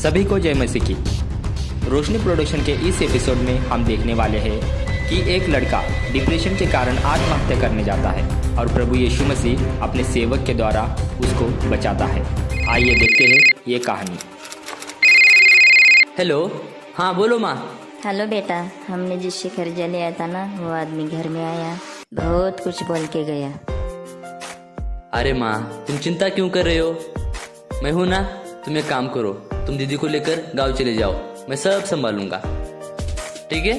सभी को जय मसीह की। रोशनी प्रोडक्शन के इस एपिसोड में हम देखने वाले हैं कि एक लड़का डिप्रेशन के कारण आत्महत्या करने जाता है और प्रभु यीशु मसीह अपने सेवक के द्वारा उसको बचाता है। आइए देखते हैं ये कहानी। हेलो, हाँ बोलो माँ। हेलो बेटा, हमने जिससे कर्जा लिया था ना, वो आदमी घर में आया, बहुत कुछ बोल के गया। अरे माँ, तुम चिंता क्यों कर रहे हो? मैं हूँ ना। तुम एक काम करो, तुम दीदी को लेकर गांव चले जाओ, मैं सब संभालूंगा, ठीक है?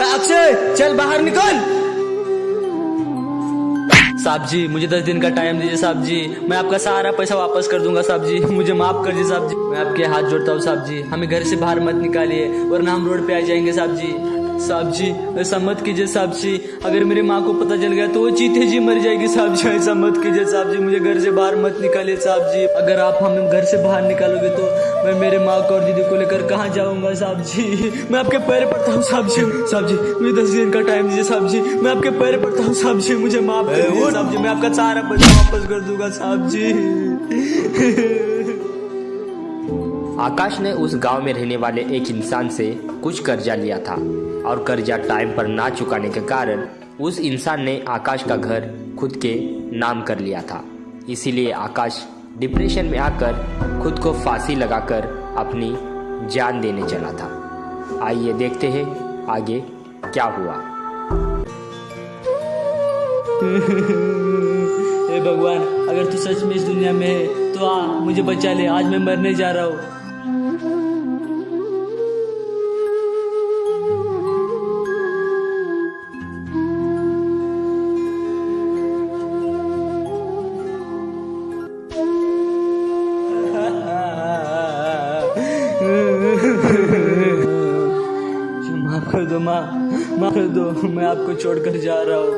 अक्षय, चल बाहर निकल। साहब जी, मुझे 10 दिन का टाइम दीजिए साहब जी, मैं आपका सारा पैसा वापस कर दूंगा साहब जी, मुझे माफ कर दीजिए साहब जी, मैं आपके हाथ जोड़ता हूँ साहब जी, हमें घर से बाहर मत निकालिए वरना हम रोड पे आ जाएंगे साहब जी। साहब जी ऐसा मत कीजिए साहब जी, अगर मेरी माँ को पता चल गया तो वो चीते जी मर जाएगी साहब जी, ऐसा मत कीजिए साहब जी, मुझे घर से बाहर मत निकालिए साहब जी, अगर आप हमें घर से बाहर निकालोगे तो मैं मेरे माँ को और दीदी को लेकर कहाँ जाऊंगा साहब जी, मैं आपके पैर पड़ता हूँ साहब जी, साहब जी मुझे 10 दिन का टाइम दीजिए साहब जी, मैं आपके पैर पड़ता हूँ साहब जी, मुझे माफ कर दीजिए साहब जी, मैं आपका सारा पैसा वापस कर दूंगा साहब जी। आकाश ने उस गांव में रहने वाले एक इंसान से कुछ कर्जा लिया था और कर्जा टाइम पर ना चुकाने के कारण उस इंसान ने आकाश का घर खुद के नाम कर लिया था। इसीलिए आकाश डिप्रेशन में आकर खुद को फांसी लगाकर अपनी जान देने चला था। आइए देखते हैं आगे क्या हुआ। हे भगवान, अगर तू सच में इस दुनिया में है तो आ मुझे बचा ले, आज मैं मरने जा रहा हूँ। माफ कर दो माँ, माफ कर दो, मैं आपको छोड़कर जा रहा हूँ।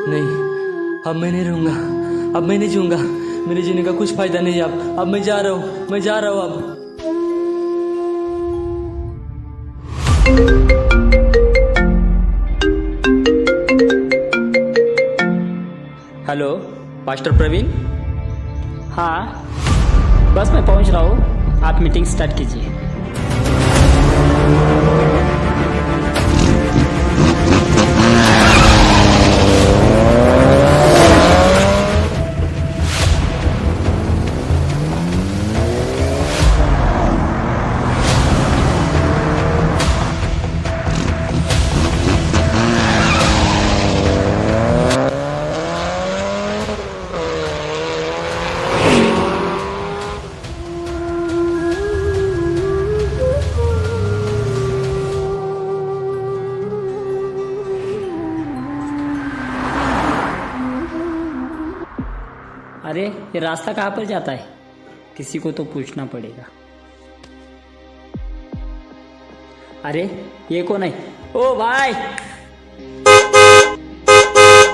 नहीं, अब मैं नहीं रहूंगा, अब मैं नहीं जीऊंगा, मेरे जीने का कुछ फायदा नहीं। अब मैं जा रहा हूँ, मैं जा रहा हूँ अब। Hello master Praveen. हाँ, बस मैं पहुंच रहा हूँ, आप मीटिंग स्टार्ट कीजिए। अरे ये रास्ता कहाँ पर जाता है? किसी को तो पूछना पड़ेगा। अरे ये कौन है? ओ भाई!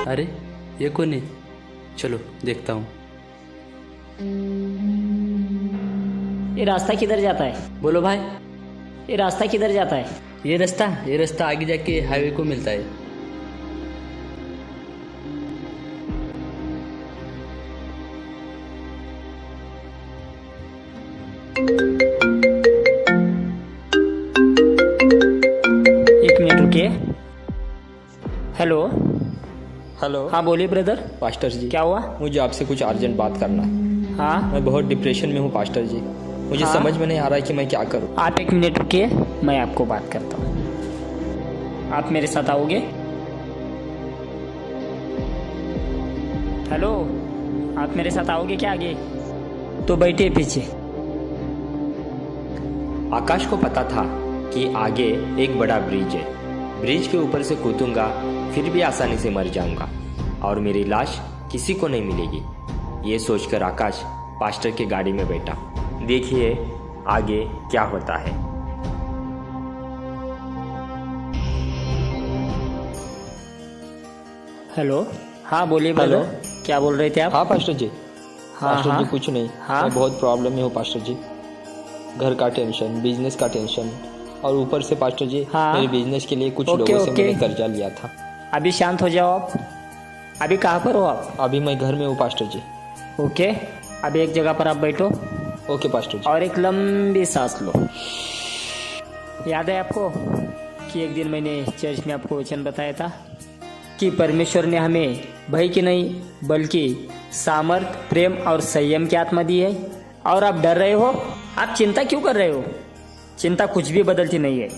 अरे ये कौन है? चलो देखता हूँ। ये रास्ता किधर जाता है? बोलो भाई। ये रास्ता किधर जाता है? ये रास्ता आगे जाके हाईवे को मिलता है। एक मिनट रुकिए। हेलो। हेलो। हाँ बोलिए ब्रदर। पास्टर जी, क्या हुआ? मुझे आपसे कुछ अर्जेंट बात करना है। हाँ मैं बहुत डिप्रेशन में हूँ पास्टर जी, मुझे हाँ? समझ में नहीं आ रहा है कि मैं क्या करूँ। आप एक मिनट रुकिए, मैं आपको बात करता हूँ। आप मेरे साथ आओगे? हेलो, आप मेरे साथ आओगे क्या आगे? तो बैठिए पीछे। आकाश को पता था कि आगे एक बड़ा ब्रिज है, ब्रिज के ऊपर से कूदूंगा फिर भी आसानी से मर जाऊंगा और मेरी लाश किसी को नहीं मिलेगी। ये सोचकर आकाश पास्टर की गाड़ी में बैठा। देखिए आगे क्या होता है। हेलो, हाँ बोलिए ब्रदर, क्या बोल रहे थे आप? हाँ पास्टर जी। हाँ, पास्टर हाँ। जी कुछ नहीं, हाँ। मैं बहुत प्रॉब्लम में हूँ पास्टर जी। घर का टेंशन, बिजनेस का टेंशन, और ऊपर से पास्टर जी हाँ। मेरे बिजनेस के लिए कुछ ओके, लोगों से ओके। मैंने कर्जा लिया था। अभी शांत हो जाओ आप। अभी कहाँ पर हो आप? अभी मैं घर में हूँ पास्टर जी। ओके, अभी एक जगह पर आप बैठो ओके पास्टर जी। और एक लंबी सांस लो। याद है आपको कि एक दिन मैंने चर्च में आपको वचन बताया था कि परमेश्वर ने हमें भय की नहीं बल्कि सामर्थ, प्रेम और संयम की आत्मा दी है। और आप डर रहे हो, आप चिंता क्यों कर रहे हो? चिंता कुछ भी बदलती नहीं है,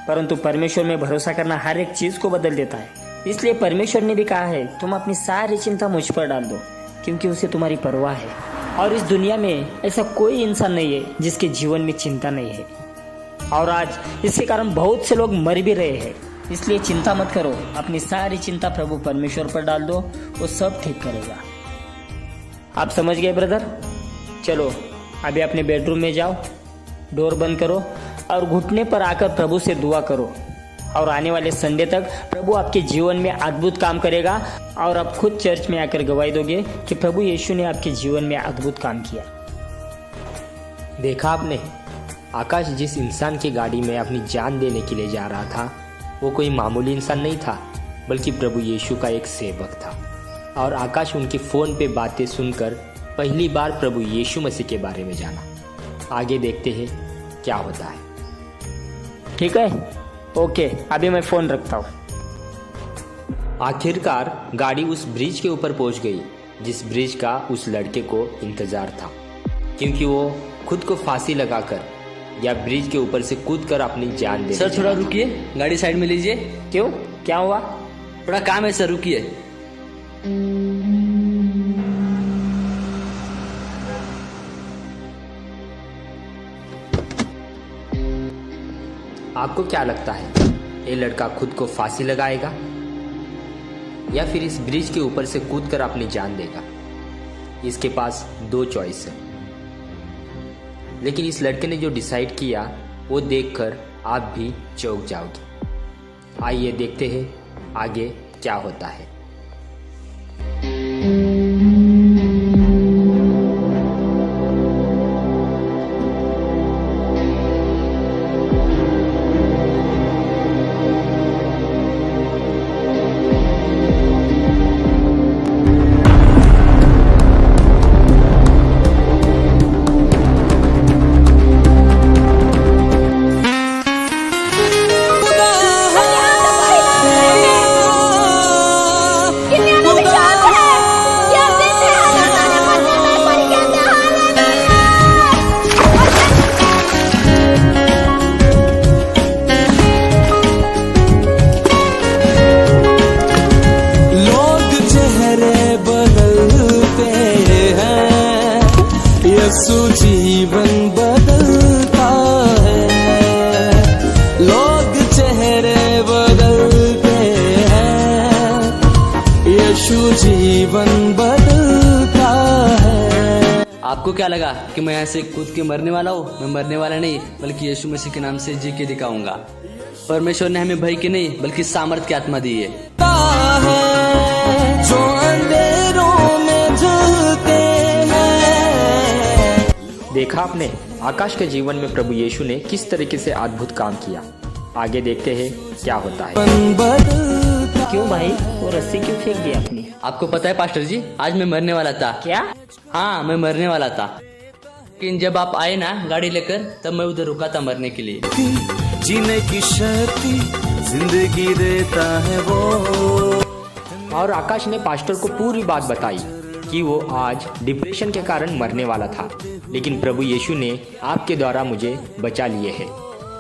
परंतु परमेश्वर में भरोसा करना हर एक चीज को बदल देता है। इसलिए परमेश्वर ने भी कहा है तुम अपनी सारी चिंता मुझ पर डाल दो, क्योंकि उसे तुम्हारी परवाह है। और इस दुनिया में ऐसा कोई इंसान नहीं है जिसके जीवन में चिंता नहीं है, और आज इसके कारण बहुत से लोग मर भी रहे हैं। इसलिए चिंता मत करो, अपनी सारी चिंता प्रभु परमेश्वर पर डाल दो, वो सब ठीक करेगा। आप समझ गए ब्रदर? चलो अभी अपने बेडरूम में जाओ, डोर बंद करो और घुटने पर आकर प्रभु से दुआ करो। और आने वाले संडे तक प्रभु आपके जीवन में अद्भुत काम करेगा, और आप खुद चर्च में आकर गवाही दोगे कि प्रभु यीशु ने आपके जीवन में अद्भुत काम किया। देखा आपने, आकाश जिस इंसान की गाड़ी में अपनी जान देने के लिए जा रहा था वो कोई मामूली इंसान नहीं था, बल्कि प्रभु यीशु का एक सेवक था। और आकाश उनके फ़ोन पे बातें सुनकर पहली बार प्रभु यीशु मसीह के बारे में जाना। आगे देखते हैं क्या होता है। ठीक है, ओके, अभी मैं फ़ोन रखता हूँ। आखिरकार गाड़ी उस ब्रिज के ऊपर पहुंच गई जिस ब्रिज का उस लड़के को इंतजार था, क्योंकि वो खुद को फांसी लगाकर या ब्रिज के ऊपर से कूदकर अपनी जान दे। सर थोड़ा रुकिए, गाड़ी साइड में लीजिए। क्यों, क्या हुआ? थोड़ा काम है सर, रुकिए। आपको क्या लगता है ये लड़का खुद को फांसी लगाएगा या फिर इस ब्रिज के ऊपर से कूदकर अपनी जान देगा? इसके पास दो चॉइस है, लेकिन इस लड़के ने जो डिसाइड किया वो देखकर आप भी चौंक जाओगे। आइए देखते हैं आगे क्या होता है। यीशु जीवन बदलता है, लोग चेहरे बदलते हैं, यीशु जीवन बदलता है। आपको क्या लगा कि मैं यहाँ से कूद के मरने वाला हूँ? मैं मरने वाला नहीं, बल्कि यीशु मसीह के नाम से जी के दिखाऊंगा। परमेश्वर ने हमें भय की नहीं बल्कि सामर्थ की आत्मा दी है। जो अंधेरों में जलते हैं। देखा आपने, आकाश के जीवन में प्रभु यीशु ने किस तरीके से अद्भुत काम किया। आगे देखते हैं क्या होता है। क्यों भाई, वो रस्सी क्यों फेंक दी आपने? आपको पता है पास्टर जी, आज मैं मरने वाला था। क्या? हाँ, मैं मरने वाला था, लेकिन जब आप आए ना गाड़ी लेकर, तब मैं उधर रुका था मरने के लिए। जीने की शक्ति जिंदगी देता है वो। और आकाश ने पास्टर को पूरी बात बताई कि वो आज डिप्रेशन के कारण मरने वाला था, लेकिन प्रभु यीशु ने आपके द्वारा मुझे बचा लिए है।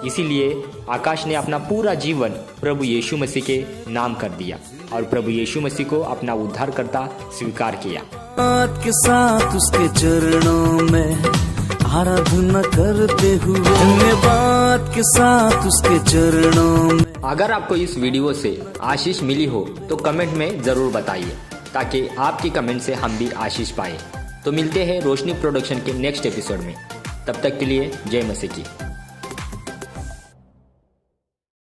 इसीलिए आकाश ने अपना पूरा जीवन प्रभु यीशु मसीह के नाम कर दिया और प्रभु यीशु मसीह को अपना उद्धारकर्ता स्वीकार किया। बात के साथ उसके चरणों में आराधना करते हुए, धन्यवाद के साथ उसके चरणों में। अगर आपको इस वीडियो से आशीष मिली हो तो कमेंट में ज़रूर बताइए, ताकि आपकी कमेंट से हम भी आशीष पाए। तो मिलते हैं रोशनी प्रोडक्शन के नेक्स्ट एपिसोड में। तब तक के लिए जय मसीह की।